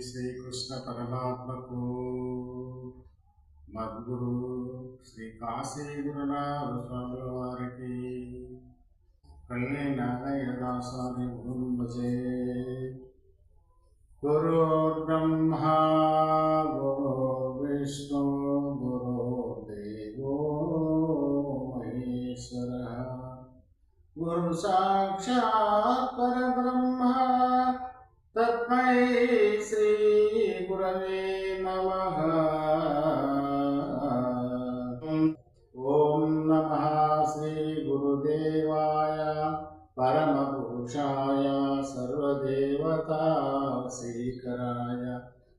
శ్రీకృష్ణ పరమాత్మకు మద్గురు శ్రీ కాశీ గురునాథ స్వాముల వారికి కళ్ళే నాగయ్య దాసాని భజే. గురుర్బ్రహ్మా గురుర్విష్ణు గురుర్దేవో మహేశ్వరః గురు సాక్షాత్ పరబ్రహ్మ తస్మై శ్రీ గురవే నమః. ఓం నమః శ్రీ గురుదేవాయ పరమపురుషాయ సర్వదేవతా శ్రీకరాయ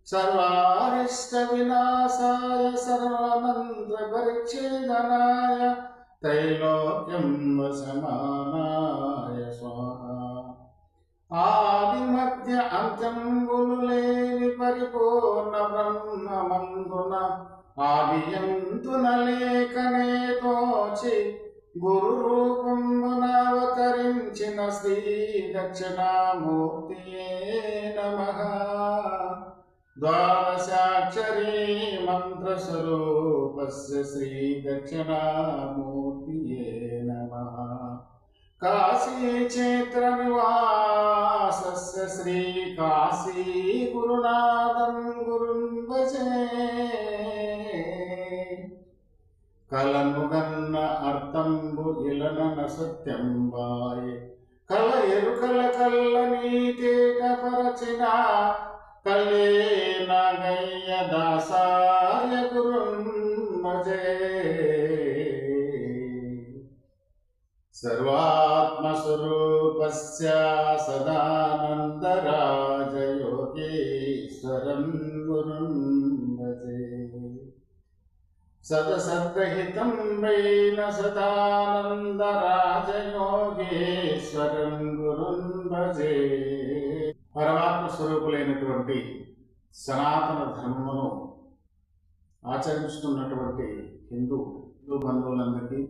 సర్వారిష్ట వినాశాయ సర్వమంత్ర పరిచ్ఛేదనాయ త్రైలోక్యం వశమానాయ స్వాహా. ఆది మధ్య అంత్యంబులు లేని పరిపూర్ణ బ్రహ్మమందున ఆదియంతున లేకనే తోచి గురు రూపమున అవతరించిన శ్రీ దక్షిణామూర్తియే నమః. ద్వాదశాక్షరీ మంత్రస్వరూపస్య శ్రీ దక్షిణామూర్తియే నమః. కాశీక్షేత్ర నివాసస్య శ్రీ కాశీ గురునాథం గురుం భజే. కలముగన్న అర్థంబు ఇలనన సత్యంబాయే కల ఎరుకల కల్ల నీతేట పరచిన కలే నాగయ్య దాసాయ గురుం భజే. సర్వాత్మస్వరూపస్య సదానందరాజయోగీశ్వరం గురుం భజే. సదసద్రహితం వైన సదానందరాజయోగేశ్వరం గురుం భజే. పరమాత్మ స్వరూపులైనటువంటి సనాతన ధర్మమును ఆచరిస్తున్నటువంటి హిందూ బంధువులందరికీ,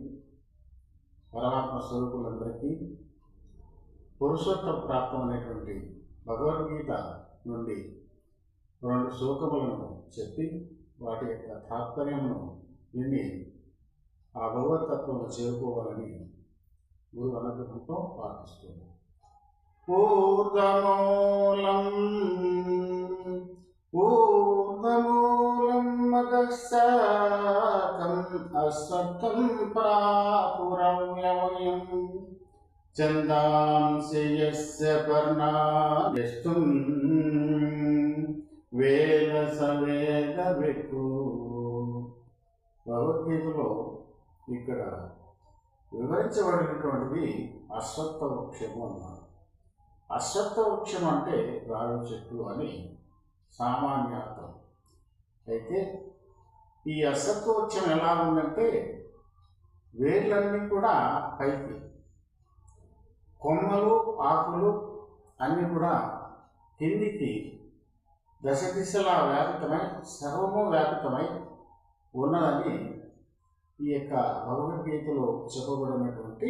పరమాత్మ స్వరూపులందరికీ పురుషోత్త ప్రాప్తం అనేటువంటి భగవద్గీత నుండి 2 శ్లోకములను చెప్పి వాటి యొక్క తాత్పర్యమును విని ఆ భగవతత్వము చేరుకోవాలని గురువు అనుగ్రహంతో ప్రార్థిస్తుంది. ఊర్ధ్వమూలం మదశాకం అశ్వత్థం ప్రాపురవ్యవయం ఛందాంసి యస్య పర్ణాయస్తుం వేద సవేద విక్కు. భగవద్గీతలో ఇక్కడ వివరించబడినటువంటిది అశ్వత్థ వృక్షము అన్నారు. అశ్వత్థ వృక్షం అంటే రావి చెట్టు అని సామాన్య అర్థం. అయితే ఈ అశ్వత్థ వృక్షం ఎలా ఉందంటే వేర్లన్నీ కూడా పైకి, కొమ్మలు ఆకులు అన్నీ కూడా కిందికి దశ దిశలా వ్యాపితమై సర్వము వ్యాపితమై ఉన్నదని ఈ యొక్క భగవద్గీతలో చెప్పబడినటువంటి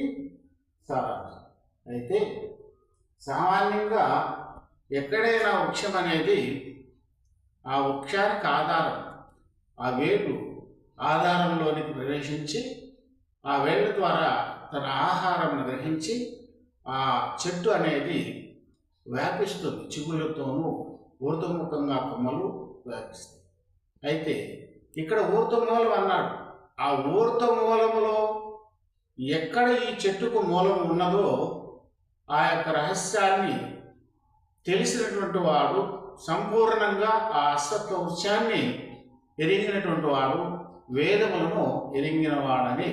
సారాంశం. అయితే సామాన్యంగా ఎక్కడైనా వృక్షం అనేది ఆ వృక్షానికి ఆధారం, ఆ వేళ్ళు ఆధారంలోనికి ప్రవేశించి ఆ వేళ్ళ ద్వారా తన ఆహారం గ్రహించి ఆ చెట్టు అనేది వ్యాపిస్తుంది. చిగుళ్ళతోనూ ఊర్ధ్వముఖంగా కొమ్మలు వ్యాపిస్తాయి. అయితే ఇక్కడ ఊర్ధ్వమూలం అన్నాడు. ఆ ఊర్ధ్వమూలములో ఎక్కడ ఈ చెట్టుకు మూలం ఉన్నదో ఆ యొక్క రహస్యాన్ని తెలిసినటువంటి వాడు, సంపూర్ణంగా ఆ అశ్వత్థ వృక్షాన్ని ఎరిగినటువంటి వాడు, వేదములను ఎరిగిన వాడని